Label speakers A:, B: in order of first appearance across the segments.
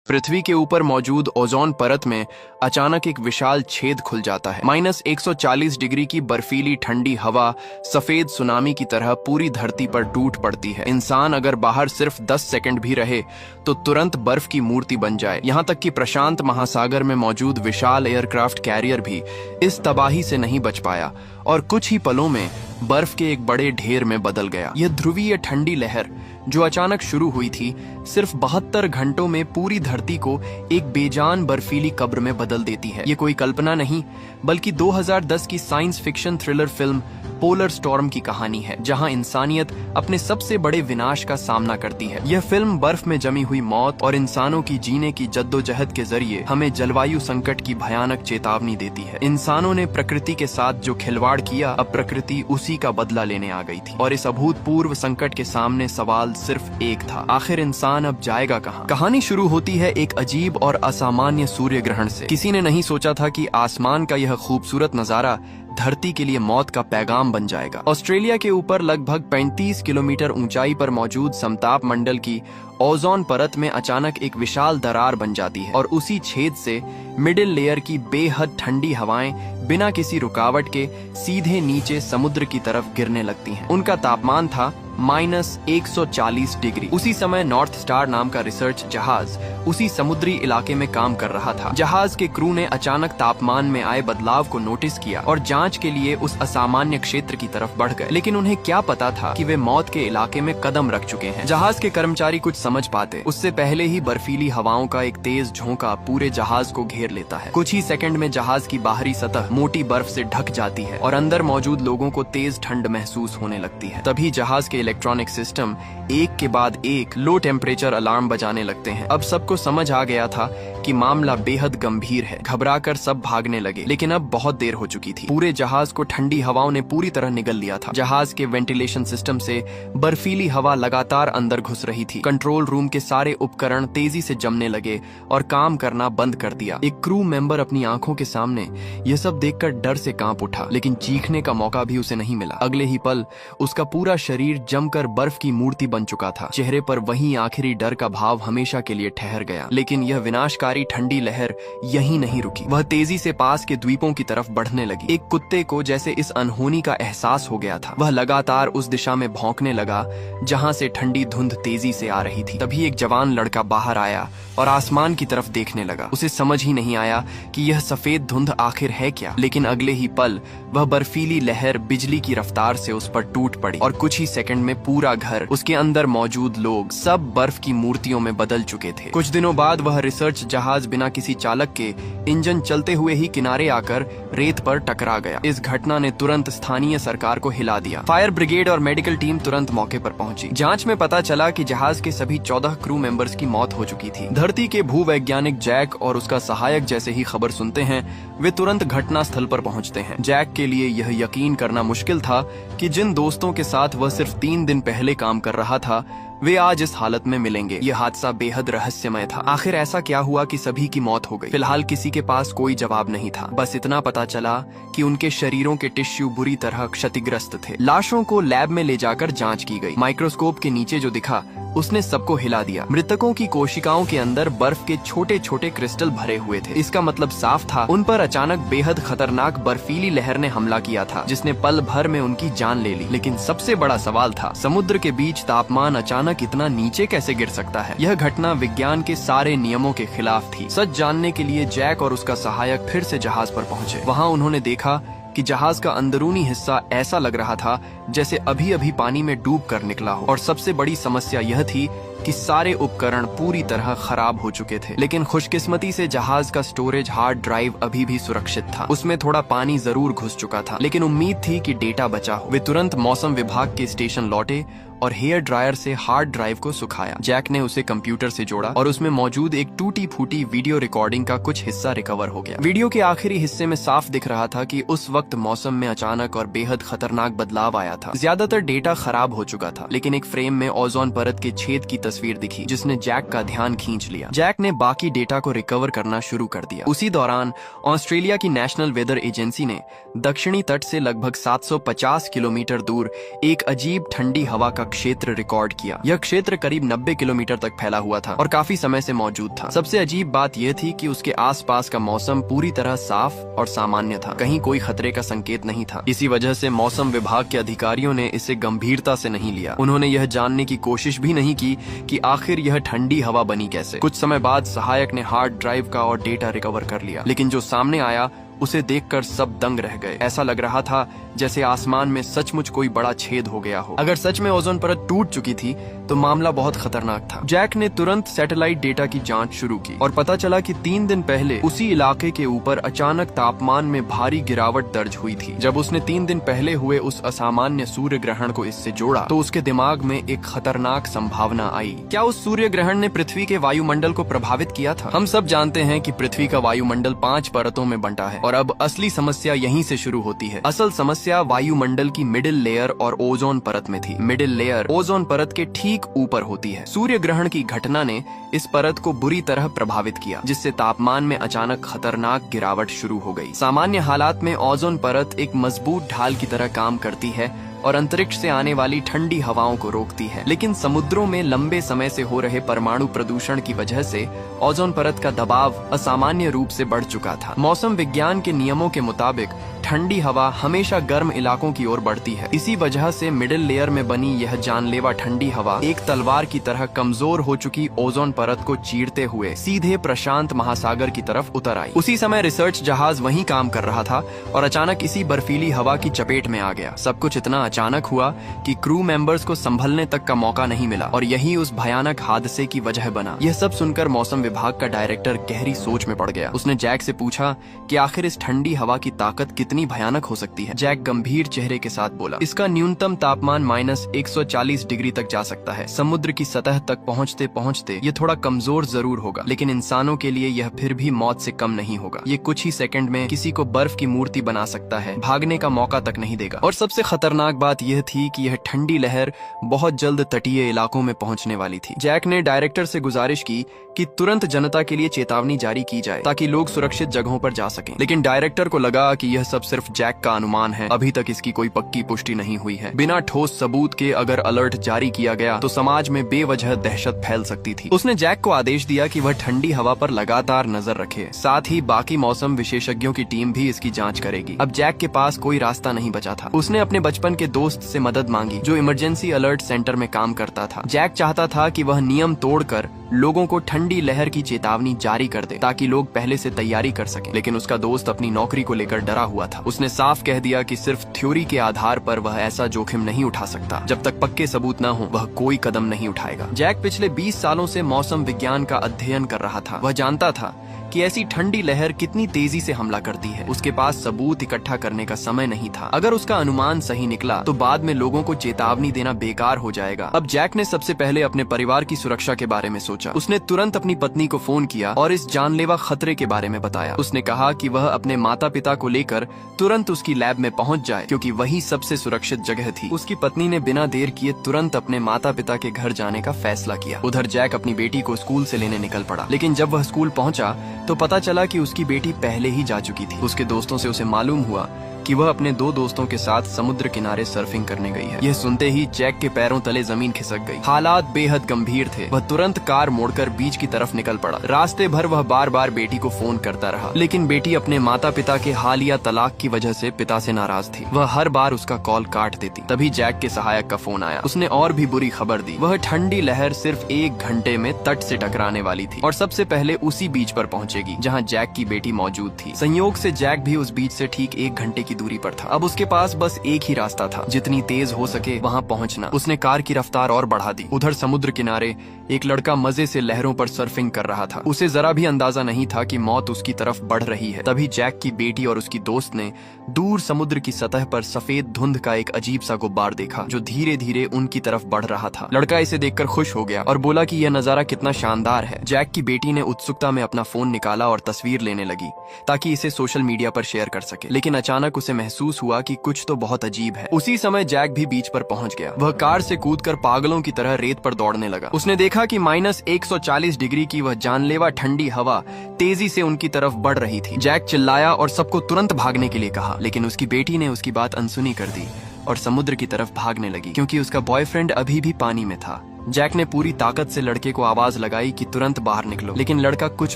A: पृथ्वी के ऊपर मौजूद ओजोन परत में अचानक एक विशाल छेद खुल जाता है। -140 डिग्री की बर्फीली ठंडी हवा सफेद सुनामी की तरह पूरी धरती पर टूट पड़ती है। इंसान अगर बाहर सिर्फ 10 सेकंड भी रहे तो तुरंत बर्फ की मूर्ति बन जाए। यहाँ तक कि प्रशांत महासागर में मौजूद विशाल एयरक्राफ्ट कैरियर भी इस तबाही से नहीं बच पाया और कुछ ही पलों में बर्फ के एक बड़े ढेर में बदल गया। यह ध्रुवीय ठंडी लहर जो अचानक शुरू हुई थी, सिर्फ 72 घंटों में पूरी धरती को एक बेजान बर्फीली कब्र में बदल देती है। ये कोई कल्पना नहीं, बल्कि 2010 की science fiction thriller film polar storm की कहानी है, जहां इंसानियत अपने सबसे बड़े विनाश का सामना करती है। यह फिल्म बर्फ में जमी हुई मौत और इंसानों की जीने की जद्दोजहद के जरिए हमें जलवायु संकट की भयानक चेतावनी देती है। इंसानों ने प्रकृति के साथ जो खिलवाड़ किया, अब प्रकृति उसी का बदला लेने आ गई थी। और इस अभूतपूर्व संकट के सामने सवाल सिर्फ एक था, आखिर इंसान अब जाएगा कहाँ? कहानी शुरू होती है एक अजीब और असामान्य सूर्य ग्रहण से। किसी ने नहीं सोचा था कि आसमान का यह खूबसूरत नजारा धरती के लिए मौत का पैगाम बन जाएगा। ऑस्ट्रेलिया के ऊपर लगभग 35 किलोमीटर ऊंचाई पर मौजूद समताप मंडल की ओजोन परत में अचानक एक विशाल दरार बन जाती है और उसी छेद से मिडिल लेयर की बेहद ठंडी हवाएं बिना किसी रुकावट के सीधे नीचे समुद्र की तरफ गिरने लगती हैं। उनका तापमान था -140 डिग्री। उसी समय नॉर्थ स्टार नाम का रिसर्च जहाज उसी समुद्री इलाके में काम कर रहा था। जहाज के क्रू ने अचानक तापमान में आए बदलाव को नोटिस किया और जांच के लिए उस असामान्य क्षेत्र की तरफ बढ़ गए। लेकिन उन्हें क्या पता था कि वे मौत के इलाके में कदम रख चुके हैं। जहाज के कर्मचारी कुछ समझ पाते उससे पहले ही बर्फीली हवाओं का एक तेज झोंका पूरे जहाज को घेर लेता है। कुछ ही सेकंड में जहाज की बाहरी सतह मोटी बर्फ से ढक जाती है और अंदर मौजूद लोगों को तेज ठंड महसूस होने लगती है। तभी जहाज के इलेक्ट्रॉनिक सिस्टम एक के बाद एक लो टेम्परेचर अलार्म बजाने लगते हैं। अब सबको समझ आ गया था कि मामला बेहद गंभीर है। घबराकर सब भागने लगे, लेकिन अब बहुत देर हो चुकी थी। पूरे जहाज को ठंडी हवाओं ने पूरी तरह निगल लिया था। जहाज के वेंटिलेशन सिस्टम से बर्फीली हवा लगातार अंदर घुस रही थी। कंट्रोल रूम के सारे उपकरण तेजी से जमने लगे और काम करना बंद कर दिया। एक क्रू मेंबर अपनी आंखों के सामने यह सब देखकर डर से कांप उठा, लेकिन चीखने का मौका भी उसे नहीं मिला। अगले ही पल उसका पूरा शरीर जमकर बर्फ की मूर्ति बन चुका था। चेहरे पर वही आखिरी डर का भाव हमेशा के लिए ठहर गया। लेकिन यह विनाशकारी ठंडी लहर यहीं नहीं रुकी। वह तेजी से पास के द्वीपों की तरफ बढ़ने लगी। एक कुत्ते को जैसे इस अनहोनी का एहसास हो गया था। वह लगातार उस दिशा में भौंकने लगा जहां से ठंडी धुंध तेजी से आ रही थी। तभी एक जवान लड़का बाहर आया और आसमान की तरफ देखने लगा। उसे समझ ही नहीं आया कि यह सफेद धुंध आखिर है क्या। लेकिन अगले ही पल वह बर्फीली लहर बिजली की रफ्तार से उस पर टूट पड़ी और कुछ ही सेकंड में पूरा घर, उसके अंदर मौजूद लोग सब बर्फ की मूर्तियों में बदल चुके थे। कुछ दिनों बाद वह रिसर्च जहाज बिना किसी चालक के इंजन चलते हुए ही किनारे आकर रेत पर टकरा गया। इस घटना ने तुरंत स्थानीय सरकार को हिला दिया। फायर ब्रिगेड और मेडिकल टीम तुरंत मौके पर पहुंची। जांच में पता चला कि जहाज के सभी 14 क्रू मेंबर्स की मौत हो चुकी थी। धरती के भूवैज्ञानिक जैक और उसका सहायक जैसे ही खबर सुनते हैं, वे तुरंत घटना स्थल पर पहुंचते हैं। जैक के लिए यह यकीन करना मुश्किल था कि जिन दोस्तों के साथ वह सिर्फ 3 दिन पहले काम कर रहा था, वे आज इस हालत में मिलेंगे। यह हादसा बेहद रहस्यमय था। आखिर ऐसा क्या हुआ कि सभी की मौत हो गई? फिलहाल किसी के पास कोई जवाब नहीं था। बस इतना पता चला कि उनके शरीरों के टिश्यू बुरी तरह क्षतिग्रस्त थे। लाशों को लैब में ले जाकर जांच की गई। माइक्रोस्कोप के नीचे जो दिखा उसने सबको हिला दिया। मृतकों की कोशिकाओं के अंदर बर्फ के छोटे छोटे क्रिस्टल भरे हुए थे। इसका मतलब साफ था, उन पर अचानक बेहद खतरनाक बर्फीली लहर ने हमला किया था, जिसने पल भर में उनकी जान ले ली। लेकिन सबसे बड़ा सवाल था, समुद्र के बीच तापमान अचानक इतना नीचे कैसे गिर सकता है? यह घटना विज्ञान के सारे नियमों के खिलाफ थी। सच जानने के लिए जैक और उसका सहायक फिर से जहाज पर पहुंचे। वहां उन्होंने देखा कि जहाज का अंदरूनी हिस्सा ऐसा लग रहा था जैसे अभी अभी पानी में डूब कर निकला हो। और सबसे बड़ी समस्या यह थी कि सारे उपकरण पूरी तरह खराब हो चुके थे। लेकिन खुशकिस्मती से जहाज का स्टोरेज हार्ड ड्राइव अभी भी सुरक्षित था। उसमें थोड़ा पानी जरूर घुस चुका था, लेकिन उम्मीद थी कि डेटा बचा हो। वे तुरंत मौसम विभाग के स्टेशन लौटे और हेयर ड्रायर से हार्ड ड्राइव को सुखाया। जैक ने उसे कंप्यूटर से जोड़ा और उसमें मौजूद एक टूटी फूटी वीडियो रिकॉर्डिंग का कुछ हिस्सा रिकवर हो गया। वीडियो के आखिरी हिस्से में साफ दिख रहा था कि उस वक्त मौसम में अचानक और बेहद खतरनाक बदलाव आया था। ज्यादातर डेटा खराब हो चुका था, लेकिन एक फ्रेम में ओजोन परत के छेद की तस्वीर दिखी जिसने जैक का ध्यान खींच लिया। जैक ने बाकी डेटा को रिकवर करना शुरू कर दिया। उसी दौरान ऑस्ट्रेलिया की नेशनल वेदर एजेंसी ने दक्षिणी तट से लगभग 750 किलोमीटर दूर एक अजीब ठंडी हवा का क्षेत्र रिकॉर्ड किया। यह क्षेत्र करीब 90 किलोमीटर तक फैला हुआ था और काफी समय से मौजूद था। सबसे अजीब बात यह थी कि उसके आसपास का मौसम पूरी तरह साफ और सामान्य था, कहीं कोई खतरे का संकेत नहीं था। इसी वजह से मौसम विभाग के अधिकारियों ने इसे गंभीरता से नहीं लिया। उन्होंने यह जानने की कोशिश भी नहीं की कि आखिर यह ठंडी हवा बनी कैसे। कुछ समय बाद सहायक ने हार्ड ड्राइव का और डेटा रिकवर कर लिया, लेकिन जो सामने आया उसे देखकर सब दंग रह गए। ऐसा लग रहा था जैसे आसमान में सचमुच कोई बड़ा छेद हो गया हो। अगर सच में ओजोन परत टूट चुकी थी तो मामला बहुत खतरनाक था। जैक ने तुरंत सैटेलाइट डेटा की जांच शुरू की और पता चला कि 3 दिन पहले उसी इलाके के ऊपर अचानक तापमान में भारी गिरावट दर्ज हुई थी। जब उसने 3 दिन पहले हुए उस असामान्य सूर्य ग्रहण को इससे जोड़ा तो उसके दिमाग में एक खतरनाक संभावना आई। क्या उस सूर्य ग्रहण ने पृथ्वी के वायुमंडल को प्रभावित किया था? हम सब जानते हैं कि पृथ्वी का वायुमंडल 5 परतों में बंटा है और अब असली समस्या यहीं से शुरू होती है। असल समस्या वायुमंडल की मिडिल लेयर और ओजोन परत में थी। मिडिल लेयर ओजोन परत के ठीक ऊपर होती है। सूर्य ग्रहण की घटना ने इस परत को बुरी तरह प्रभावित किया, जिससे तापमान में अचानक खतरनाक गिरावट शुरू हो गई। सामान्य हालात में ओजोन परत एक मजबूत ढाल की तरह काम करती है और अंतरिक्ष से आने वाली ठंडी हवाओं को रोकती है, लेकिन समुद्रों में लंबे समय से हो रहे परमाणु प्रदूषण की वजह से ओजोन परत का दबाव असामान्य रूप से बढ़ चुका था। मौसम विज्ञान के नियमों के मुताबिक ठंडी हवा हमेशा गर्म इलाकों की ओर बढ़ती है। इसी वजह से मिडिल लेयर में बनी यह जानलेवा ठंडी हवा एक तलवार की तरह कमजोर हो चुकी ओजोन परत को चीरते हुए सीधे प्रशांत महासागर की तरफ उतर आई। उसी समय रिसर्च जहाज वहीं काम कर रहा था और अचानक इसी बर्फीली हवा की चपेट में आ गया। सब कुछ इतना अचानक हुआ कि क्रू मेंबर्स को संभलने तक का मौका नहीं मिला और यही उस भयानक हादसे की वजह बना। यह सब सुनकर मौसम विभाग का डायरेक्टर गहरी सोच में पड़ गया। उसने जैक से पूछा कि आखिर इस ठंडी हवा की ताकत कितनी भयानक हो सकती है। जैक गंभीर चेहरे के साथ बोला, इसका न्यूनतम तापमान -140 डिग्री तक जा सकता है। समुद्र की सतह तक पहुंचते पहुंचते ये थोड़ा कमजोर जरूर होगा, लेकिन इंसानों के लिए यह फिर भी मौत से कम नहीं होगा। ये कुछ ही सेकंड में किसी को बर्फ की मूर्ति बना सकता है, भागने का मौका तक नहीं देगा। और सबसे खतरनाक बात यह थी कि यह ठंडी लहर बहुत जल्द तटीय इलाकों में पहुंचने वाली थी। जैक ने डायरेक्टर से गुजारिश की कि तुरंत जनता के लिए चेतावनी जारी की जाए ताकि लोग सुरक्षित जगहों पर जा सकें। लेकिन डायरेक्टर को लगा कि यह सब सिर्फ जैक का अनुमान है, अभी तक इसकी कोई पक्की पुष्टि नहीं हुई है। बिना ठोस सबूत के अगर अलर्ट जारी किया गया तो समाज में बेवजह दहशत फैल सकती थी। उसने जैक को आदेश दिया कि वह ठंडी हवा पर लगातार नजर रखे, साथ ही बाकी मौसम विशेषज्ञों की टीम भी इसकी जांच करेगी। अब जैक के पास कोई रास्ता नहीं बचा था। उसने अपने बचपन के दोस्त से मदद मांगी जो इमरजेंसी अलर्ट सेंटर में काम करता था। जैक चाहता था कि वह नियम तोड़कर लोगों को ठंडी लहर की चेतावनी जारी कर दे ताकि लोग पहले से तैयारी कर सकें, लेकिन उसका दोस्त अपनी नौकरी को लेकर डरा हुआ था। उसने साफ कह दिया कि सिर्फ थ्योरी के आधार पर वह ऐसा जोखिम नहीं उठा सकता। जब तक पक्के सबूत न हो वह कोई कदम नहीं उठाएगा। जैक पिछले 20 सालों से मौसम विज्ञान का अध्ययन कर रहा था। वह जानता था कि ऐसी ठंडी लहर कितनी तेजी से हमला करती है। उसके पास सबूत इकट्ठा करने का समय नहीं था। अगर उसका अनुमान सही निकला तो बाद में लोगों को चेतावनी देना बेकार हो जाएगा। अब जैक ने सबसे पहले अपने परिवार की सुरक्षा के बारे में सोचा। उसने तुरंत अपनी पत्नी को फोन किया और इस जानलेवा खतरे के बारे में बताया। उसने कहा कि वह अपने माता पिता को लेकर तुरंत उसकी लैब में पहुंच जाए क्योंकि वही सबसे सुरक्षित जगह थी। उसकी पत्नी ने बिना देर किए तुरंत अपने माता पिता के घर जाने का फैसला किया। उधर जैक अपनी बेटी को स्कूल से लेने निकल पड़ा, लेकिन जब वह स्कूल पहुंचा तो पता चला कि उसकी बेटी पहले ही जा चुकी थी। उसके दोस्तों से उसे मालूम हुआ कि वह अपने 2 दोस्तों के साथ समुद्र किनारे सर्फिंग करने गई है। यह सुनते ही जैक के पैरों तले जमीन खिसक गई। हालात बेहद गंभीर थे। वह तुरंत कार मोड़कर बीच की तरफ निकल पड़ा। रास्ते भर वह बार बार बेटी को फोन करता रहा, लेकिन बेटी अपने माता पिता के हालिया तलाक की वजह से पिता से नाराज थी। वह हर बार उसका कॉल काट देती। तभी जैक के सहायक का फोन आया। उसने और भी बुरी खबर दी। वह ठंडी लहर सिर्फ 1 घंटे में तट से टकराने वाली थी और सबसे पहले उसी बीच पर पहुंचेगी जहां जैक की बेटी मौजूद थी। संयोग से जैक भी उस बीच से ठीक 1 घंटे की दूरी पर था। अब उसके पास बस एक ही रास्ता था, जितनी तेज हो सके वहां पहुंचना। उसने कार की रफ्तार और बढ़ा दी। उधर समुद्र किनारे एक लड़का मजे से लहरों पर सर्फिंग कर रहा था। उसे जरा भी अंदाजा नहीं था कि मौत उसकी तरफ बढ़ रही है। तभी जैक की बेटी और उसकी दोस्त ने दूर समुद्र की सतह पर सफेद धुंध का एक अजीब सा गुब्बार देखा जो धीरे धीरे उनकी तरफ बढ़ रहा था। लड़का इसे देखकर खुश हो गया और बोला कि यह नजारा कितना शानदार है। जैक की बेटी ने उत्सुकता में अपना फोन निकाला और तस्वीर लेने लगी ताकि इसे सोशल मीडिया पर शेयर कर सके, लेकिन अचानक उसे महसूस हुआ कि कुछ तो बहुत अजीब है। उसी समय जैक भी बीच पर पहुंच गया। वह कार से कूदकर पागलों की तरह रेत पर दौड़ने लगा। उसने देखा कि -140 डिग्री की वह जानलेवा ठंडी हवा तेजी से उनकी तरफ बढ़ रही थी। जैक चिल्लाया और सबको तुरंत भागने के लिए कहा, लेकिन उसकी बेटी ने उसकी बात अनसुनी कर दी और समुद्र की तरफ भागने लगी क्योंकि उसका बॉयफ्रेंड अभी भी पानी में था। जैक ने पूरी ताकत से लड़के को आवाज लगाई कि तुरंत बाहर निकलो, लेकिन लड़का कुछ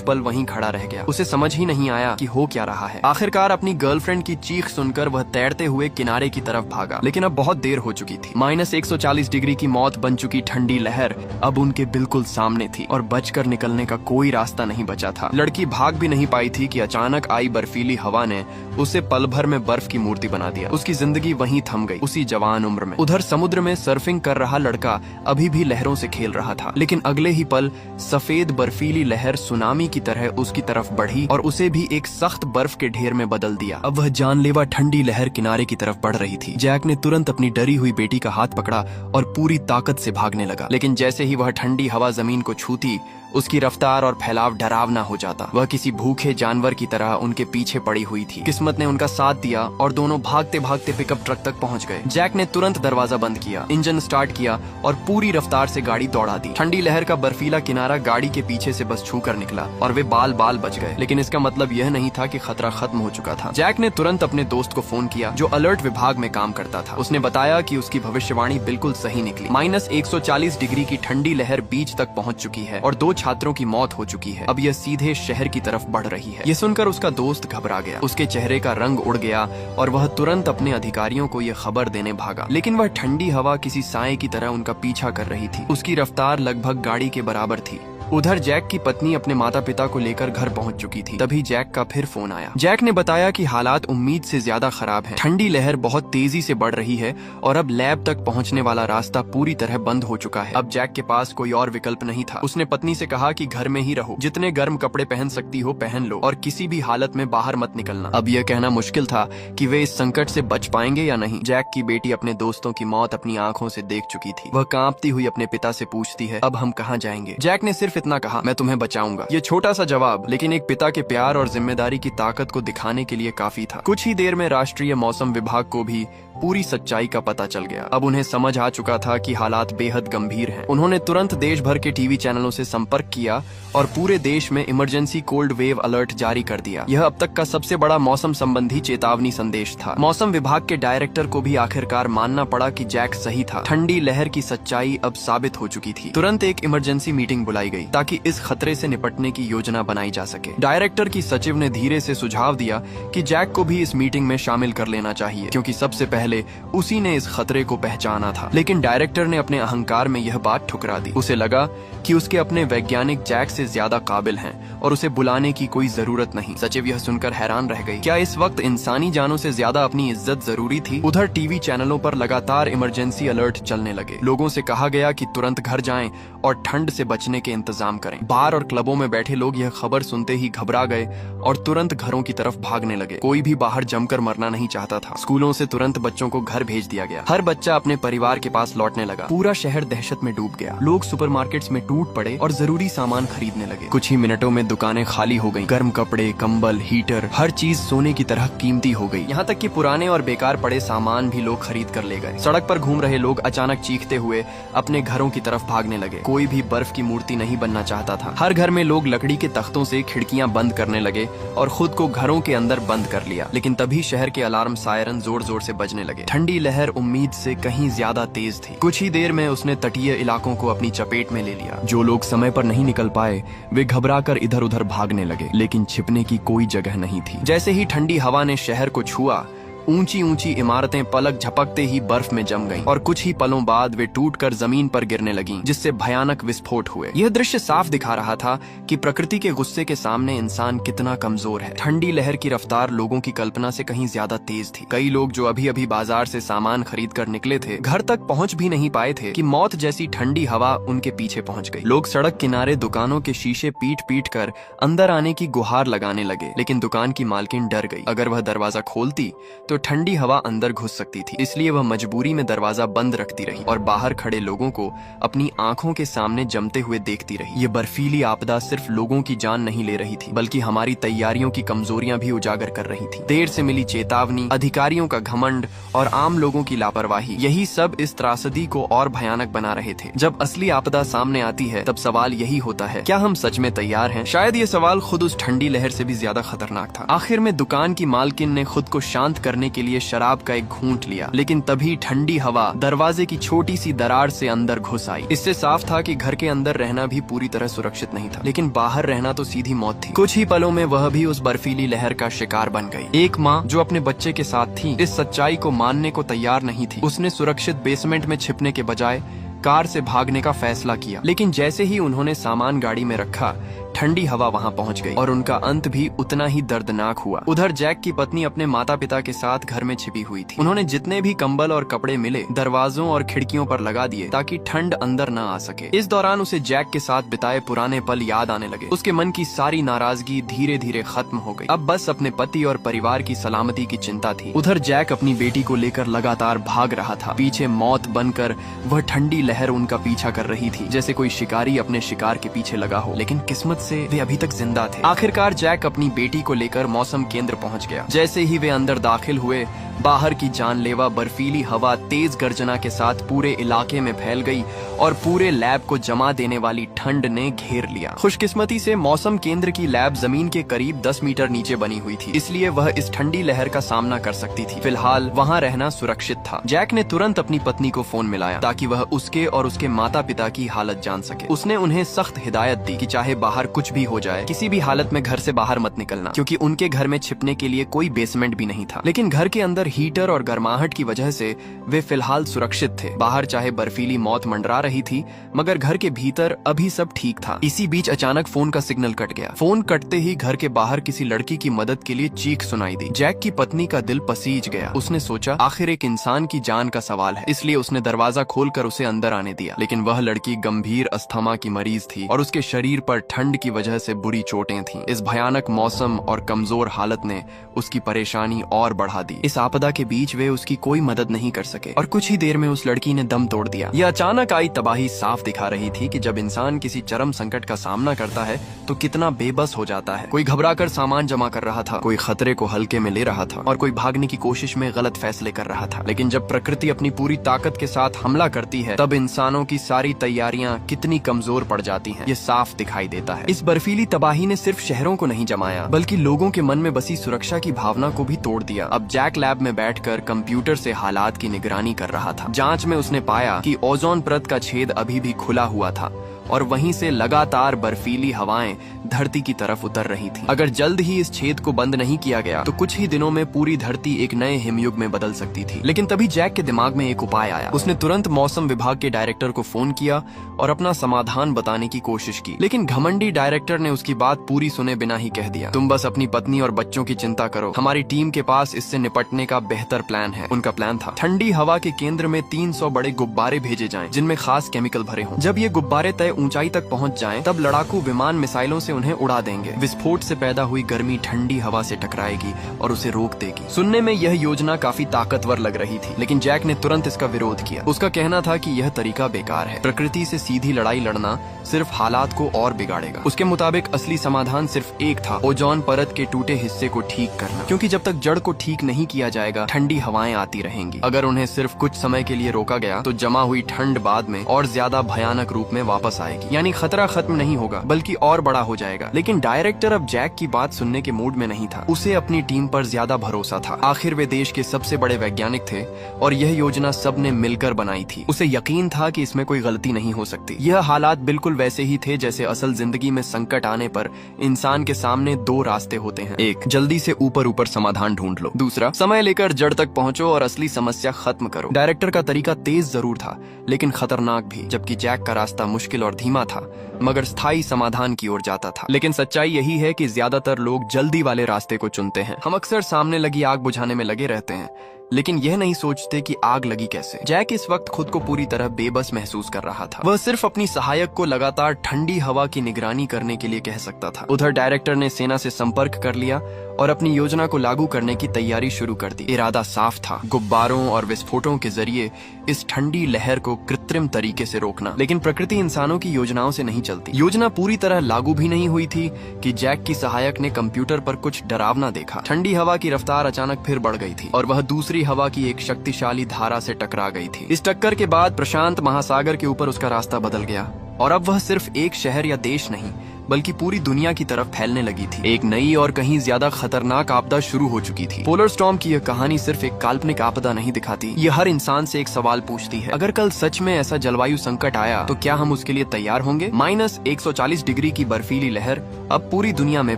A: पल वहीं खड़ा रह गया। उसे समझ ही नहीं आया कि हो क्या रहा है। आखिरकार अपनी गर्लफ्रेंड की चीख सुनकर वह तैरते हुए किनारे की तरफ भागा, लेकिन अब बहुत देर हो चुकी थी। -140 डिग्री की मौत बन चुकी ठंडी लहर अब उनके बिल्कुल सामने थी और बचकर निकलने का कोई रास्ता नहीं बचा था। लड़की भाग भी नहीं पाई थी कि अचानक आई बर्फीली हवा ने उसे पल भर में बर्फ की मूर्ति बना दिया। उसकी जिंदगी वहीं थम गई, उसी जवान उम्र में। उधर समुद्र में सर्फिंग कर रहा लड़का अभी भी लहरों से खेल रहा था, लेकिन अगले ही पल सफेद बर्फीली लहर सुनामी की तरह उसकी तरफ बढ़ी और उसे भी एक सख्त बर्फ के ढेर में बदल दिया। अब वह जानलेवा ठंडी लहर किनारे की तरफ बढ़ रही थी। जैक ने तुरंत अपनी डरी हुई बेटी का हाथ पकड़ा और पूरी ताकत से भागने लगा, लेकिन जैसे ही वह ठंडी हवा जमीन को छूती, उसकी रफ्तार और फैलाव डरावना हो जाता। वह किसी भूखे जानवर की तरह उनके पीछे पड़ी हुई थी। किस्मत ने उनका साथ दिया और दोनों भागते भागते पिकअप ट्रक तक पहुंच गए। जैक ने तुरंत दरवाजा बंद किया, इंजन स्टार्ट किया और पूरी रफ्तार से गाड़ी दौड़ा दी। ठंडी लहर का बर्फीला किनारा गाड़ी के पीछे से बस छूकर निकला और वे बाल बाल बच गए, लेकिन इसका मतलब यह नहीं था कि खतरा खत्म हो चुका था। जैक ने तुरंत अपने दोस्त को फोन किया जो अलर्ट विभाग में काम करता था। उसने बताया कि उसकी भविष्यवाणी बिल्कुल सही निकली। -140 डिग्री की ठंडी लहर बीच तक पहुंच चुकी है और 2 छात्रों की मौत हो चुकी है। अब यह सीधे शहर की तरफ बढ़ रही है। यह सुनकर उसका दोस्त घबरा गया, उसके चेहरे का रंग उड़ गया और वह तुरंत अपने अधिकारियों को यह खबर देने भागा। लेकिन वह ठंडी हवा किसी साए की तरह उनका पीछा कर रही थी। उसकी रफ्तार लगभग गाड़ी के बराबर थी। उधर जैक की पत्नी अपने माता पिता को लेकर घर पहुंच चुकी थी। तभी जैक का फिर फोन आया। जैक ने बताया कि हालात उम्मीद से ज्यादा खराब हैं। ठंडी लहर बहुत तेजी से बढ़ रही है और अब लैब तक पहुंचने वाला रास्ता पूरी तरह बंद हो चुका है। अब जैक के पास कोई और विकल्प नहीं था। उसने पत्नी से कहा कि घर में ही रहो, जितने गर्म कपड़े पहन सकती हो पहन लो और किसी भी हालत में बाहर मत निकलना। अब यह कहना मुश्किल था कि वे इस संकट से बच पाएंगे या नहीं। जैक की बेटी अपने दोस्तों की मौत अपनी आंखों से देख चुकी थी। वह कांपती हुई अपने पिता से पूछती है, अब हम कहाँ जाएंगे? जैक ने सिर्फ इतना कहा, मैं तुम्हें बचाऊंगा। ये छोटा सा जवाब, लेकिन एक पिता के प्यार और जिम्मेदारी की ताकत को दिखाने के लिए काफी था। कुछ ही देर में राष्ट्रीय मौसम विभाग को भी पूरी सच्चाई का पता चल गया। अब उन्हें समझ आ चुका था कि हालात बेहद गंभीर हैं। उन्होंने तुरंत देश भर के टीवी चैनलों से संपर्क किया और पूरे देश में इमरजेंसी कोल्ड वेव अलर्ट जारी कर दिया। यह अब तक का सबसे बड़ा मौसम संबंधी चेतावनी संदेश था। मौसम विभाग के डायरेक्टर को भी आखिरकार मानना पड़ा कि जैक सही था। ठंडी लहर की सच्चाई अब साबित हो चुकी थी। तुरंत एक इमरजेंसी मीटिंग बुलाई गई ताकि इस खतरे से निपटने की योजना बनाई जा सके। डायरेक्टर की सचिव ने धीरे से सुझाव दिया कि जैक को भी इस मीटिंग में शामिल कर लेना चाहिए, क्योंकि सबसे पहले उसी ने इस खतरे को पहचाना था। लेकिन डायरेक्टर ने अपने अहंकार में यह बात ठुकरा दी। उसे लगा कि उसके अपने वैज्ञानिक जैक से ज्यादा काबिल हैं और उसे बुलाने की कोई जरूरत नहीं। सचिव यह सुनकर हैरान रह गई। क्या इस वक्त इंसानी जानों से ज्यादा अपनी इज्जत जरूरी थी? उधर टीवी चैनलों पर लगातार इमरजेंसी अलर्ट चलने लगे। लोगों से कहा गया कि तुरंत घर जाएं और ठंड से बचने के इंतजाम करें। बार और क्लबों में बैठे लोग यह खबर सुनते ही घबरा गए और तुरंत घरों की तरफ भागने लगे। कोई भी बाहर जमकर मरना नहीं चाहता था। स्कूलों से तुरंत बच्चों को घर भेज दिया गया। हर बच्चा अपने परिवार के पास लौटने लगा। पूरा शहर दहशत में डूब गया। लोग सुपरमार्केट्स में टूट पड़े और जरूरी सामान खरीदने लगे। कुछ ही मिनटों में दुकानें खाली हो गईं। गर्म कपड़े, कंबल, हीटर, हर चीज सोने की तरह कीमती हो गई। यहाँ तक कि पुराने और बेकार पड़े सामान भी लोग खरीद कर ले गए। सड़क पर घूम रहे लोग अचानक चीखते हुए अपने घरों की तरफ भागने लगे। कोई भी बर्फ की मूर्ति नहीं बनना चाहता था। हर घर में लोग लकड़ी के तख्तों से खिड़कियां बंद करने लगे और खुद को घरों के अंदर बंद कर लिया। लेकिन तभी शहर के अलार्म सायरन जोर जोर से बजने लगे। ठंडी लहर उम्मीद से कहीं ज्यादा तेज थी। कुछ ही देर में उसने तटीय इलाकों को अपनी चपेट में ले लिया। जो लोग समय पर नहीं निकल पाए वे घबराकर इधर उधर भागने लगे, लेकिन छिपने की कोई जगह नहीं थी। जैसे ही ठंडी हवा ने शहर को छुआ, ऊंची ऊंची इमारतें पलक झपकते ही बर्फ में जम गईं और कुछ ही पलों बाद वे टूटकर जमीन पर गिरने लगीं, जिससे भयानक विस्फोट हुए। यह दृश्य साफ दिखा रहा था कि प्रकृति के गुस्से के सामने इंसान कितना कमजोर है। ठंडी लहर की रफ्तार लोगों की कल्पना से कहीं ज्यादा तेज थी। कई लोग जो अभी अभी बाजार से सामान खरीद कर निकले थे, घर तक पहुंच भी नहीं पाए थे कि मौत जैसी ठंडी हवा उनके पीछे पहुंच गई। लोग सड़क किनारे दुकानों के शीशे पीट पीट कर अंदर आने की गुहार लगाने लगे, लेकिन दुकान की मालकिन डर गई। अगर वह दरवाजा खोलती तो ठंडी हवा अंदर घुस सकती थी, इसलिए वह मजबूरी में दरवाजा बंद रखती रही और बाहर खड़े लोगों को अपनी आंखों के सामने जमते हुए देखती रही। ये बर्फीली आपदा सिर्फ लोगों की जान नहीं ले रही थी, बल्कि हमारी तैयारियों की कमजोरियां भी उजागर कर रही थी। देर से मिली चेतावनी, अधिकारियों का घमंड और आम लोगों की लापरवाही, यही सब इस त्रासदी को और भयानक बना रहे थे। जब असली आपदा सामने आती है तब सवाल यही होता है, क्या हम सच में तैयार हैं? शायद ये सवाल खुद उस ठंडी लहर से भी ज्यादा खतरनाक था। आखिर में दुकान की मालकिन ने खुद को शांत करने के लिए शराब का एक घूंट लिया, लेकिन तभी ठंडी हवा दरवाजे की छोटी सी दरार से अंदर घुस आई। इससे साफ था कि घर के अंदर रहना भी पूरी तरह सुरक्षित नहीं था, लेकिन बाहर रहना तो सीधी मौत थी। कुछ ही पलों में वह भी उस बर्फीली लहर का शिकार बन गई। एक माँ जो अपने बच्चे के साथ थी, इस सच्चाई को मानने को तैयार नहीं थी। उसने सुरक्षित बेसमेंट में छिपने के बजाय कार से भागने का फैसला किया, लेकिन जैसे ही उन्होंने सामान गाड़ी में रखा, ठंडी हवा वहां पहुंच गई और उनका अंत भी उतना ही दर्दनाक हुआ। उधर जैक की पत्नी अपने माता पिता के साथ घर में छिपी हुई थी। उन्होंने जितने भी कंबल और कपड़े मिले दरवाजों और खिड़कियों पर लगा दिए ताकि ठंड अंदर न आ सके। इस दौरान उसे जैक के साथ बिताए पुराने पल याद आने लगे। उसके मन की सारी नाराजगी धीरे धीरे खत्म हो गई। अब बस अपने पति और परिवार की सलामती की चिंता थी। उधर जैक अपनी बेटी को लेकर लगातार भाग रहा था। पीछे मौत बनकर वह ठंडी लहर उनका पीछा कर रही थी, जैसे कोई शिकारी अपने शिकार के पीछे लगा हो, लेकिन किस्मत से वे अभी तक जिंदा थे। आखिरकार जैक अपनी बेटी को लेकर मौसम केंद्र पहुंच गया। जैसे ही वे अंदर दाखिल हुए, बाहर की जानलेवा बर्फीली हवा तेज गर्जना के साथ पूरे इलाके में फैल गई और पूरे लैब को जमा देने वाली ठंड ने घेर लिया। खुशकिस्मती से मौसम केंद्र की लैब जमीन के करीब 10 मीटर नीचे बनी हुई थी, इसलिए वह इस ठंडी लहर का सामना कर सकती थी। फिलहाल वहां रहना सुरक्षित था। जैक ने तुरंत अपनी पत्नी को फोन मिलाया ताकि वह उसके और उसके माता पिता की हालत जान सके। उसने उन्हें सख्त हिदायत दी कि चाहे बाहर कुछ भी हो जाए, किसी भी हालत में घर से बाहर मत निकलना, क्योंकि उनके घर में छिपने के लिए कोई बेसमेंट भी नहीं था। लेकिन घर के अंदर हीटर और गर्माहट की वजह से वे फिलहाल सुरक्षित थे। बाहर चाहे बर्फीली मौत मंडरा रही थी, मगर घर के भीतर अभी सब ठीक था। इसी बीच अचानक फोन का सिग्नल कट गया। फोन कटते ही घर के बाहर किसी लड़की की मदद के लिए चीख सुनाई दी। जैक की पत्नी का दिल पसीज गया। उसने सोचा आखिर एक इंसान की जान का सवाल है, इसलिए उसने दरवाजा खोलकर उसे अंदर आने दिया। लेकिन वह लड़की गंभीर अस्थमा की मरीज थी और उसके शरीर पर ठंड की वजह से बुरी चोटें थीं। इस भयानक मौसम और कमजोर हालत ने उसकी परेशानी और बढ़ा दी। इस आपदा के बीच वे उसकी कोई मदद नहीं कर सके और कुछ ही देर में उस लड़की ने दम तोड़ दिया। यह अचानक आई तबाही साफ दिखा रही थी कि जब इंसान किसी चरम संकट का सामना करता है तो कितना बेबस हो जाता है। कोई घबराकर सामान जमा कर रहा था, कोई खतरे को हल्के में ले रहा था और कोई भागने की कोशिश में गलत फैसले कर रहा था। लेकिन जब प्रकृति अपनी पूरी ताकत के साथ हमला करती है, तब इंसानों की सारी तैयारियां कितनी कमजोर पड़ जाती हैं, ये साफ दिखाई देता है। इस बर्फीली तबाही ने सिर्फ शहरों को नहीं जमाया, बल्कि लोगों के मन में बसी सुरक्षा की भावना को भी तोड़ दिया। अब जैक लैब में बैठकर कंप्यूटर से हालात की निगरानी कर रहा था। जांच में उसने पाया कि ओजोन परत का छेद अभी भी खुला हुआ था और वहीं से लगातार बर्फीली हवाएं धरती की तरफ उतर रही थीं। अगर जल्द ही इस छेद को बंद नहीं किया गया तो कुछ ही दिनों में पूरी धरती एक नए हिमयुग में बदल सकती थी। लेकिन तभी जैक के दिमाग में एक उपाय आया। उसने तुरंत मौसम विभाग के डायरेक्टर को फोन किया और अपना समाधान बताने की कोशिश की। लेकिन घमंडी डायरेक्टर ने उसकी बात पूरी सुने बिना ही कह दिया, तुम बस अपनी पत्नी और बच्चों की चिंता करो, हमारी टीम के पास इससे निपटने का बेहतर प्लान है। उनका प्लान था ठंडी हवा के केंद्र में 300 बड़े गुब्बारे भेजे जाएं, जिनमें खास केमिकल भरे हों। जब ये गुब्बारे तय ऊंचाई तक पहुंच जाएं, तब लड़ाकू विमान मिसाइलों से उन्हें उड़ा देंगे। विस्फोट से पैदा हुई गर्मी ठंडी हवा से टकराएगी और उसे रोक देगी। सुनने में यह योजना काफी ताकतवर लग रही थी, लेकिन जैक ने तुरंत इसका विरोध किया। उसका कहना था कि यह तरीका बेकार है। प्रकृति से सीधी लड़ाई लड़ना सिर्फ हालात को और बिगाड़ेगा। उसके मुताबिक असली समाधान सिर्फ एक था, ओजोन परत के टूटे हिस्से को ठीक करना, क्योंकि जब तक जड़ को ठीक नहीं किया जाएगा, ठंडी हवाएं आती रहेंगी। अगर उन्हें सिर्फ कुछ समय के लिए रोका गया तो जमा हुई ठंड बाद में और ज्यादा भयानक रूप में वापस आएगी। यानी खतरा खत्म नहीं होगा, बल्कि और बड़ा हो जाएगा। लेकिन डायरेक्टर अब जैक की बात सुनने के मूड में नहीं था। उसे अपनी टीम पर ज्यादा भरोसा था। आखिर वे देश के सबसे बड़े वैज्ञानिक थे और यह योजना सबने मिलकर बनाई थी। उसे यकीन था कि इसमें कोई गलती नहीं हो सकती। यह हालात बिल्कुल वैसे ही थे जैसे असल जिंदगी में संकट आने पर इंसान के सामने दो रास्ते होते हैं। एक, जल्दी से ऊपर समाधान ढूंढ लो। दूसरा, समय लेकर जड़ तक पहुंचो और असली समस्या खत्म करो। डायरेक्टर का तरीका तेज जरूर था, लेकिन खतरनाक भी, जबकि जैक का रास्ता मुश्किल और धीमा था, मगर स्थायी समाधान की ओर जाता था। लेकिन सच्चाई यही है कि ज्यादातर लोग जल्दी वाले रास्ते को चुनते हैं। हम अक्सर सामने लगी आग बुझाने में लगे रहते हैं, लेकिन यह नहीं सोचते कि आग लगी कैसे। जैक इस वक्त खुद को पूरी तरह बेबस महसूस कर रहा था। वह सिर्फ अपनी सहायक को लगातार ठंडी हवा की निगरानी करने के लिए कह सकता था। उधर डायरेक्टर ने सेना से संपर्क कर लिया और अपनी योजना को लागू करने की तैयारी शुरू कर दी। इरादा साफ था, गुब्बारों और विस्फोटों के जरिए इस ठंडी लहर को कृत्रिम तरीके से रोकना। लेकिन प्रकृति इंसानों की योजनाओं से नहीं चलती। योजना पूरी तरह लागू भी नहीं हुई थी कि जैक की सहायक ने कंप्यूटर पर कुछ डरावना देखा। ठंडी हवा की रफ्तार अचानक फिर बढ़ गई थी और वह दूसरी हवा की एक शक्तिशाली धारा से टकरा गई थी। इस टक्कर के बाद प्रशांत महासागर के ऊपर उसका रास्ता बदल गया और अब वह सिर्फ एक शहर या देश नहीं बल्कि पूरी दुनिया की तरफ फैलने लगी थी। एक नई और कहीं ज्यादा खतरनाक आपदा शुरू हो चुकी थी। पोलर स्टॉर्म की यह कहानी सिर्फ एक काल्पनिक आपदा नहीं दिखाती, ये हर इंसान से एक सवाल पूछती है, अगर कल सच में ऐसा जलवायु संकट आया तो क्या हम उसके लिए तैयार होंगे? -140 डिग्री की बर्फीली लहर अब पूरी दुनिया में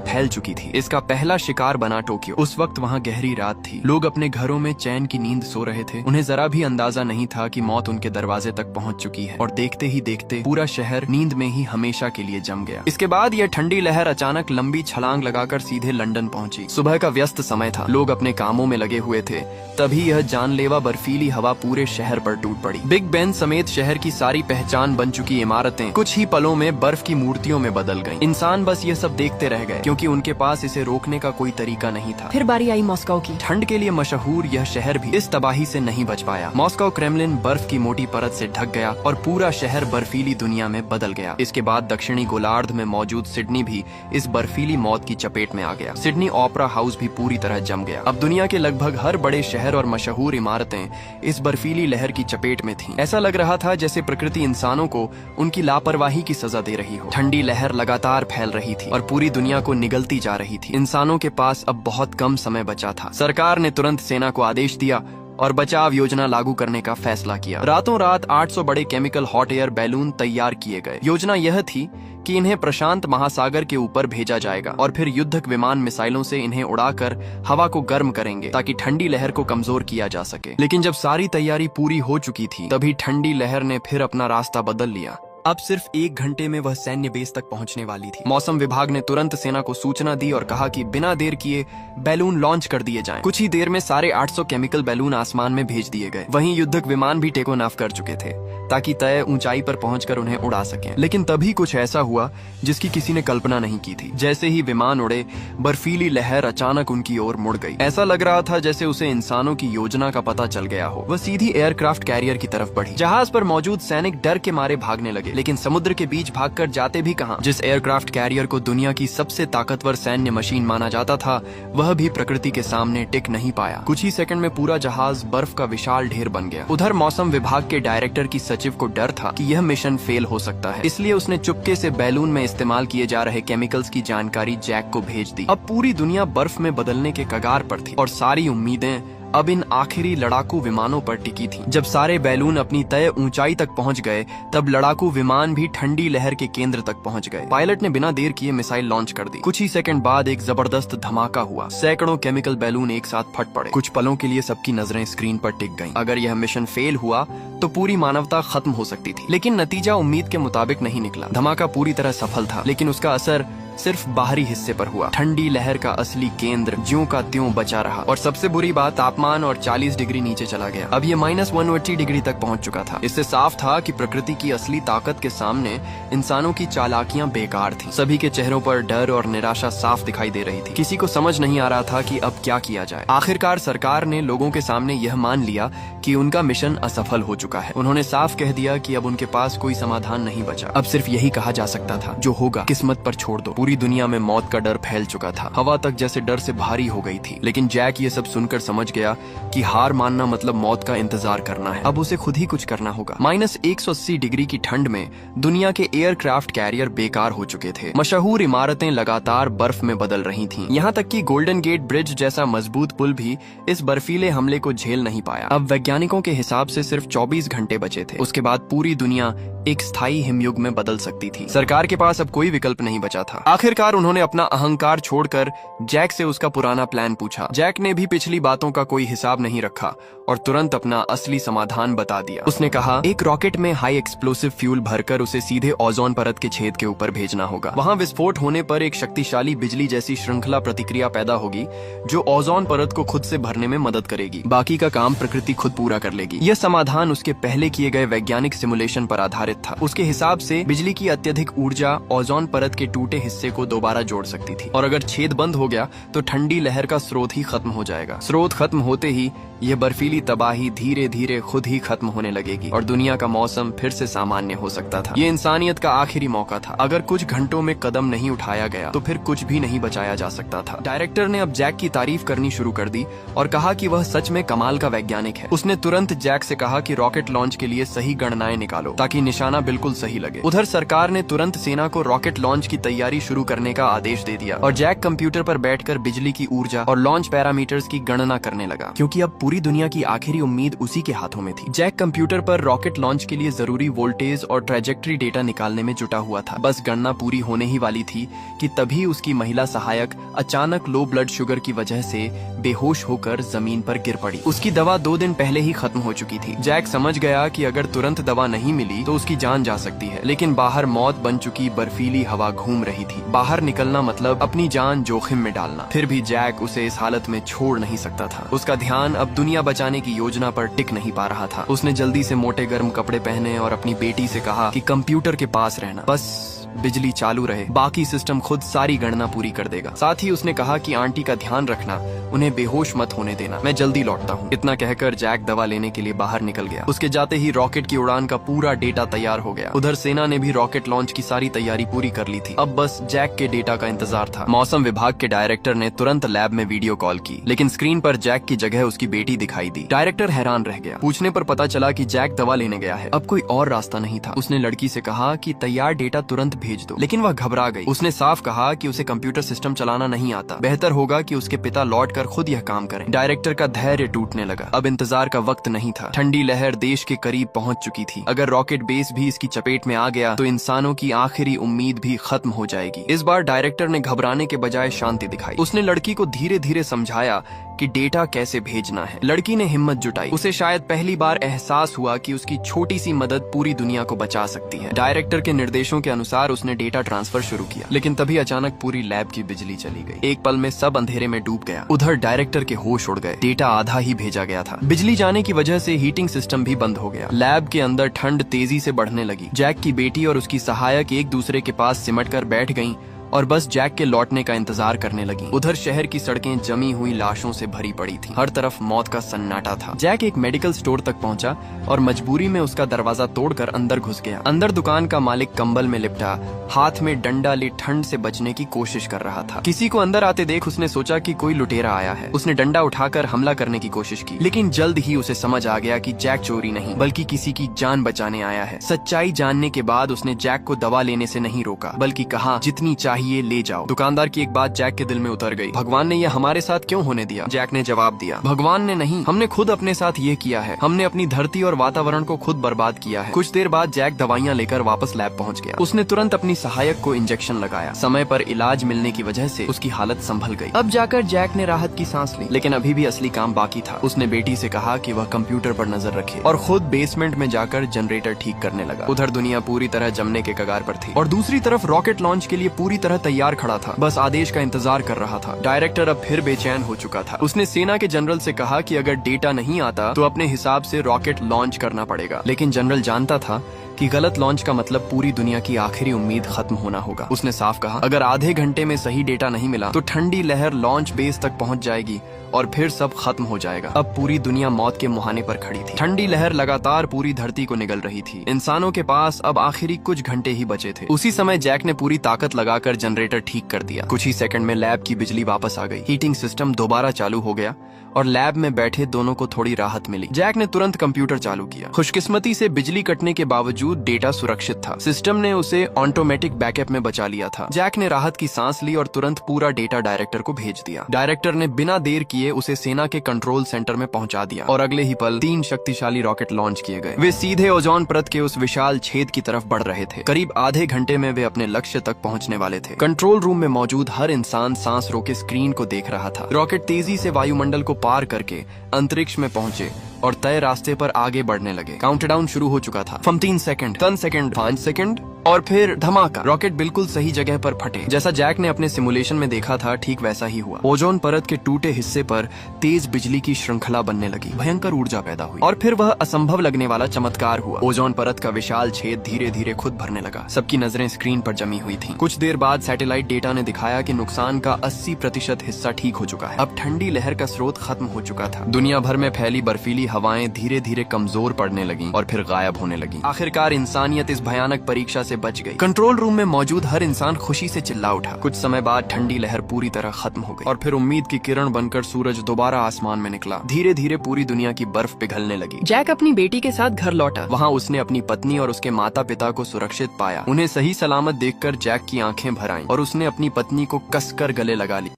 A: फैल चुकी थी। इसका पहला शिकार बना टोक्यो। उस वक्त वहाँ गहरी रात थी। लोग अपने घरों में चैन की नींद सो रहे थे। उन्हें जरा भी अंदाजा नहीं था कि मौत उनके दरवाजे तक पहुँच चुकी है और देखते ही देखते पूरा शहर नींद में ही हमेशा के लिए जम गया। इसके बाद यह ठंडी लहर अचानक लंबी छलांग लगाकर सीधे लंदन पहुंची। सुबह का व्यस्त समय था, लोग अपने कामों में लगे हुए थे। तभी यह जानलेवा बर्फीली हवा पूरे शहर पर टूट पड़ी। बिग बेन समेत शहर की सारी पहचान बन चुकी इमारतें कुछ ही पलों में बर्फ की मूर्तियों में बदल गईं। इंसान बस ये सब देखते रह गए क्योंकि उनके पास इसे रोकने का कोई तरीका नहीं था।
B: फिर बारी आई मॉस्को की।
A: ठंड के लिए मशहूर यह शहर भी इस तबाही से नहीं बच पाया। मॉस्को क्रेमलिन बर्फ की मोटी परत से ढक गया और पूरा शहर बर्फीली दुनिया में बदल गया। इसके बाद दक्षिणी गोलार्ध में मौजूद सिडनी भी इस बर्फीली मौत की चपेट में आ गया। सिडनी ओपेरा हाउस भी पूरी तरह जम गया। अब दुनिया के लगभग हर बड़े शहर और मशहूर इमारतें इस बर्फीली लहर की चपेट में थीं। ऐसा लग रहा था जैसे प्रकृति इंसानों को उनकी लापरवाही की सजा दे रही हो। ठंडी लहर लगातार फैल रही थी और पूरी दुनिया को निगलती जा रही थी। इंसानों के पास अब बहुत कम समय बचा था। सरकार ने तुरंत सेना को आदेश दिया और बचाव योजना लागू करने का फैसला किया। रातों रात 800 बड़े केमिकल हॉट एयर बैलून तैयार किए गए। योजना यह थी कि इन्हें प्रशांत महासागर के ऊपर भेजा जाएगा और फिर युद्धक विमान मिसाइलों से इन्हें उड़ाकर हवा को गर्म करेंगे ताकि ठंडी लहर को कमजोर किया जा सके। लेकिन जब सारी तैयारी पूरी हो चुकी थी तभी ठंडी लहर ने फिर अपना रास्ता बदल लिया। अब सिर्फ 1 घंटे में वह सैन्य बेस तक पहुंचने वाली थी। मौसम विभाग ने तुरंत सेना को सूचना दी और कहा कि बिना देर किए बैलून लॉन्च कर दिए जाएं। कुछ ही देर में सारे 800 केमिकल बैलून आसमान में भेज दिए गए। वहीं युद्धक विमान भी टेक ऑफ कर चुके थे ताकि तय ऊंचाई पर पहुंचकर उन्हें उड़ा सकें। लेकिन तभी कुछ ऐसा हुआ जिसकी किसी ने कल्पना नहीं की थी। जैसे ही विमान उड़े, बर्फीली लहर अचानक उनकी ओर मुड़ गई। ऐसा लग रहा था जैसे उसे इंसानों की योजना का पता चल गया हो। वह सीधी एयरक्राफ्ट कैरियर की तरफ बढ़ी। जहाज पर मौजूद सैनिक डर के मारे भागने लगे, लेकिन समुद्र के बीच भागकर जाते भी कहां। जिस एयरक्राफ्ट कैरियर को दुनिया की सबसे ताकतवर सैन्य मशीन माना जाता था, वह भी प्रकृति के सामने टिक नहीं पाया। कुछ ही सेकंड में पूरा जहाज बर्फ का विशाल ढेर बन गया। उधर मौसम विभाग के डायरेक्टर की सचिव को डर था कि यह मिशन फेल हो सकता है, इसलिए उसने चुपके से बैलून में इस्तेमाल किए जा रहे केमिकल्स की जानकारी जैक को भेज दी। अब पूरी दुनिया बर्फ में बदलने के कगार पर थी और सारी उम्मीदें अब इन आखिरी लड़ाकू विमानों पर टिकी थी। जब सारे बैलून अपनी तय ऊंचाई तक पहुंच गए, तब लड़ाकू विमान भी ठंडी लहर के केंद्र तक पहुंच गए। पायलट ने बिना देर किए मिसाइल लॉन्च कर दी। कुछ ही सेकंड बाद एक जबरदस्त धमाका हुआ। सैकड़ों केमिकल बैलून एक साथ फट पड़े। कुछ पलों के लिए सबकी नजरें स्क्रीन पर टिक गईं। अगर यह मिशन फेल हुआ तो पूरी मानवता खत्म हो सकती थी, लेकिन नतीजा उम्मीद के मुताबिक नहीं निकला। धमाका पूरी तरह सफल था, लेकिन उसका असर सिर्फ बाहरी हिस्से पर हुआ। ठंडी लहर का असली केंद्र ज्यों का त्यों बचा रहा और सबसे बुरी बात, तापमान और 40 डिग्री नीचे चला गया। अब ये -180 डिग्री तक पहुंच चुका था। इससे साफ था कि प्रकृति की असली ताकत के सामने इंसानों की चालाकियां बेकार थीं। सभी के चेहरों पर डर और निराशा साफ दिखाई दे रही थी। किसी को समझ नहीं आ रहा था कि अब क्या किया जाए। आखिरकार सरकार ने लोगों के सामने यह मान लिया कि उनका मिशन असफल हो चुका है। उन्होंने साफ कह दिया कि अब उनके पास कोई समाधान नहीं बचा। अब सिर्फ यही कहा जा सकता था, जो होगा किस्मत पर छोड़ दो। पूरी दुनिया में मौत का डर फैल चुका था। हवा तक जैसे डर से भारी हो गई थी। लेकिन जैक ये सब सुनकर समझ गया कि हार मानना मतलब मौत का इंतजार करना है। अब उसे खुद ही कुछ करना होगा। -180 डिग्री की ठंड में दुनिया के एयरक्राफ्ट कैरियर बेकार हो चुके थे। मशहूर इमारतें लगातार बर्फ में बदल रही थीं। यहाँ तक कि गोल्डन गेट ब्रिज जैसा मजबूत पुल भी इस बर्फीले हमले को झेल नहीं पाया। अब वैज्ञानिकों के हिसाब से सिर्फ 24 घंटे बचे थे। उसके बाद पूरी दुनिया एक स्थायी हिमयुग में बदल सकती थी। सरकार के पास अब कोई विकल्प नहीं बचा था। आखिरकार उन्होंने अपना अहंकार छोड़कर जैक से उसका पुराना प्लान पूछा। जैक ने भी पिछली बातों का कोई हिसाब नहीं रखा और तुरंत अपना असली समाधान बता दिया। उसने कहा, एक रॉकेट में हाई एक्सप्लोसिव फ्यूल भरकर उसे सीधे ओजोन परत के छेद के ऊपर भेजना होगा। वहाँ विस्फोट होने पर एक शक्तिशाली बिजली जैसी श्रृंखला प्रतिक्रिया पैदा होगी जो ओजोन परत को खुद से भरने में मदद करेगी। बाकी का काम प्रकृति खुद पूरा कर लेगी। यह समाधान उसके पहले किए गए वैज्ञानिक सिमुलेशन पर आधारित था। उसके हिसाब से बिजली की अत्यधिक ऊर्जा ओजोन परत के टूटे हिस्से को दोबारा जोड़ सकती थी, और अगर छेद बंद हो गया तो ठंडी लहर का स्रोत ही खत्म हो जाएगा। स्रोत खत्म होते ही यह बर्फीली तबाही धीरे धीरे खुद ही खत्म होने लगेगी और दुनिया का मौसम फिर से सामान्य हो सकता था। ये इंसानियत का आखिरी मौका था। अगर कुछ घंटों में कदम नहीं उठाया गया तो फिर कुछ भी नहीं बचाया जा सकता था। डायरेक्टर ने अब जैक की तारीफ करनी शुरू कर दी और कहा कि वह सच में कमाल का वैज्ञानिक है। उसने तुरंत जैक से कहा कि रॉकेट लॉन्च के लिए सही गणनाएं निकालो ताकि निशाना बिल्कुल सही लगे। उधर सरकार ने तुरंत सेना को रॉकेट लॉन्च की तैयारी शुरू करने का आदेश दे दिया और जैक कंप्यूटर पर बैठकर बिजली की ऊर्जा और लॉन्च पैरामीटर्स की गणना करने लगा, क्योंकि अब पूरी दुनिया की आखिरी उम्मीद उसी के हाथों में थी। जैक कंप्यूटर पर रॉकेट लॉन्च के लिए जरूरी वोल्टेज और ट्रैजेक्टरी डेटा निकालने में जुटा हुआ था। बस गणना पूरी होने ही वाली थी कि तभी उसकी महिला सहायक अचानक लो ब्लड शुगर की वजह से बेहोश होकर जमीन पर गिर पड़ी। उसकी दवा 2 दिन पहले ही खत्म हो चुकी थी। जैक समझ गया कि अगर तुरंत दवा नहीं मिली तो उसकी जान जा सकती है, लेकिन बाहर मौत बन चुकी बर्फीली हवा घूम रही थी। बाहर निकलना मतलब अपनी जान जोखिम में डालना। फिर भी जैक उसे इस हालत में छोड़ नहीं सकता था। उसका ध्यान अब दुनिया बचाने की योजना पर टिक नहीं पा रहा था। उसने जल्दी से मोटे गर्म कपड़े पहने और अपनी बेटी से कहा कि कंप्यूटर के पास रहना, बस बिजली चालू रहे, बाकी सिस्टम खुद सारी गणना पूरी कर देगा। साथ ही उसने कहा कि आंटी का ध्यान रखना, उन्हें बेहोश मत होने देना, मैं जल्दी लौटता हूँ। इतना कहकर जैक दवा लेने के लिए बाहर निकल गया। उसके जाते ही रॉकेट की उड़ान का पूरा डेटा तैयार हो गया। उधर सेना ने भी रॉकेट लॉन्च की सारी तैयारी पूरी कर ली थी। अब बस जैक के डेटा का इंतजार था। मौसम विभाग के डायरेक्टर ने तुरंत लैब में वीडियो कॉल की, लेकिन स्क्रीन पर जैक की जगह उसकी बेटी दिखाई दी। डायरेक्टर हैरान रह गया। पूछने पर पता चला कि जैक दवा लेने गया है। अब कोई और रास्ता नहीं था। उसने लड़की से कहा कि तैयार डेटा तुरंत भेज दो, लेकिन वह घबरा गई। उसने साफ कहा कि उसे कंप्यूटर सिस्टम चलाना नहीं आता, बेहतर होगा कि उसके पिता लौटकर खुद यह काम करें। डायरेक्टर का धैर्य टूटने लगा। अब इंतजार का वक्त नहीं था। ठंडी लहर देश के करीब पहुंच चुकी थी। अगर रॉकेट बेस भी इसकी चपेट में आ गया तो इंसानों की आखिरी उम्मीद भी खत्म हो जाएगी। इस बार डायरेक्टर ने घबराने के बजाय शांति दिखाई। उसने लड़की को धीरे धीरे समझाया कि डेटा कैसे भेजना है। लड़की ने हिम्मत जुटाई। उसे शायद पहली बार एहसास हुआ कि उसकी छोटी सी मदद पूरी दुनिया को बचा सकती है। डायरेक्टर के निर्देशों के अनुसार उसने डेटा ट्रांसफर शुरू किया, लेकिन तभी अचानक पूरी लैब की बिजली चली गई। एक पल में सब अंधेरे में डूब गया। उधर डायरेक्टर के होश उड़ गए। डेटा आधा ही भेजा गया था। बिजली जाने की वजह से हीटिंग सिस्टम भी बंद हो गया। लैब के अंदर ठंड तेजी से बढ़ने लगी। जैक की बेटी और उसकी सहायक एक दूसरे के पास सिमट कर बैठ गईं और बस जैक के लौटने का इंतजार करने लगी। उधर शहर की सड़कें जमी हुई लाशों से भरी पड़ी थी। हर तरफ मौत का सन्नाटा था। जैक एक मेडिकल स्टोर तक पहुंचा और मजबूरी में उसका दरवाजा तोड़कर अंदर घुस गया। अंदर दुकान का मालिक कंबल में लिपटा हाथ में डंडा ले ठंड से बचने की कोशिश कर रहा था। किसी को अंदर आते देख उसने सोचा कि कोई लुटेरा आया है। उसने डंडा उठाकर हमला करने की कोशिश की, लेकिन जल्द ही उसे समझ आ गया कि जैक चोरी नहीं बल्कि किसी की जान बचाने आया है। सच्चाई जानने के बाद उसने जैक को दवा लेने से नहीं रोका, बल्कि कहा जितनी चाहिए ले जाओ। दुकानदार की एक बात जैक के दिल में उतर गई। भगवान ने यह हमारे साथ क्यों होने दिया? जैक ने जवाब दिया, भगवान ने नहीं, हमने खुद अपने साथ ये किया है। हमने अपनी धरती और वातावरण को खुद बर्बाद किया है। कुछ देर बाद जैक दवाइयाँ लेकर वापस लैब पहुंच गया। उसने तुरंत अपनी सहायक को इंजेक्शन लगाया। समय पर इलाज मिलने की वजह से उसकी हालत संभल गई। अब जाकर जैक ने राहत की सांस ली, लेकिन अभी भी असली काम बाकी था। उसने बेटी से कहा कि वह कंप्यूटर पर नजर रखे और खुद बेसमेंट में जाकर जनरेटर ठीक करने लगा। उधर दुनिया पूरी तरह जमने के कगार पर थी और दूसरी तरफ रॉकेट लॉन्च के लिए पूरी तरह तैयार खड़ा था, बस आदेश का इंतजार कर रहा था। डायरेक्टर अब फिर बेचैन हो चुका था। उसने सेना के जनरल से कहा कि अगर डेटा नहीं आता तो अपने हिसाब से रॉकेट लॉन्च करना पड़ेगा, लेकिन जनरल जानता था कि गलत लॉन्च का मतलब पूरी दुनिया की आखिरी उम्मीद खत्म होना होगा। उसने साफ कहा, अगर आधे घंटे में सही डेटा नहीं मिला तो ठंडी लहर लॉन्च बेस तक पहुंच जाएगी और फिर सब खत्म हो जाएगा। अब पूरी दुनिया मौत के मुहाने पर खड़ी थी। ठंडी लहर लगातार पूरी धरती को निगल रही थी। इंसानों के पास अब आखिरी कुछ घंटे ही बचे थे। उसी समय जैक ने पूरी ताकत लगाकर जनरेटर ठीक कर दिया। कुछ ही सेकंड में लैब की बिजली वापस आ गई। हीटिंग सिस्टम दोबारा चालू हो गया और लैब में बैठे दोनों को थोड़ी राहत मिली। जैक ने तुरंत कंप्यूटर चालू किया। खुशकिस्मती से बिजली कटने के बावजूद डेटा सुरक्षित था। सिस्टम ने उसे ऑटोमेटिक बैकअप में बचा लिया था। जैक ने राहत की सांस ली और तुरंत पूरा डेटा डायरेक्टर को भेज दिया। डायरेक्टर ने बिना देर किए उसे सेना के कंट्रोल सेंटर में पहुंचा दिया और अगले ही पल 3 शक्तिशाली रॉकेट लॉन्च किए गए। वे सीधे ओजोन परत के उस विशाल छेद की तरफ बढ़ रहे थे। करीब आधे घंटे में वे अपने लक्ष्य तक पहुंचने वाले थे। कंट्रोल रूम में मौजूद हर इंसान सांस रोके स्क्रीन को देख रहा था। रॉकेट तेजी से वायुमंडल को पार करके अंतरिक्ष में पहुंचे और तय रास्ते पर आगे बढ़ने लगे। काउंटडाउन शुरू हो चुका था। 15 सेकंड, 10 सेकंड, 5 सेकंड और फिर धमाका। रॉकेट बिल्कुल सही जगह पर फटे। जैसा जैक ने अपने सिमुलेशन में देखा था ठीक वैसा ही हुआ। ओजोन परत के टूटे हिस्से पर तेज बिजली की श्रृंखला बनने लगी। भयंकर ऊर्जा पैदा हुई और फिर वह असंभव लगने वाला चमत्कार हुआ। ओजोन परत का विशाल छेद धीरे धीरे खुद भरने लगा। सबकी नजरें स्क्रीन पर जमी हुई थीं। कुछ देर बाद सैटेलाइट डेटा ने दिखाया कि नुकसान का 80% हिस्सा ठीक हो चुका है। अब ठंडी लहर का स्रोत खत्म हो चुका था। दुनिया भर में फैली बर्फीली हवाएं धीरे धीरे कमजोर पड़ने लगीं और फिर गायब होने लगीं। आखिरकार इंसानियत इस भयानक परीक्षा से बच गई। कंट्रोल रूम में मौजूद हर इंसान खुशी से चिल्ला उठा। कुछ समय बाद ठंडी लहर पूरी तरह खत्म हो गई और फिर उम्मीद की किरण बनकर सूरज दोबारा आसमान में निकला। धीरे धीरे पूरी दुनिया की बर्फ पिघलने लगी।
B: जैक अपनी बेटी के साथ घर लौटा।
A: वहाँ उसने अपनी पत्नी और उसके माता पिता को सुरक्षित पाया। उन्हें सही सलामत देखकर जैक की आंखें भर आईं और उसने अपनी पत्नी को कसकर गले लगा ली।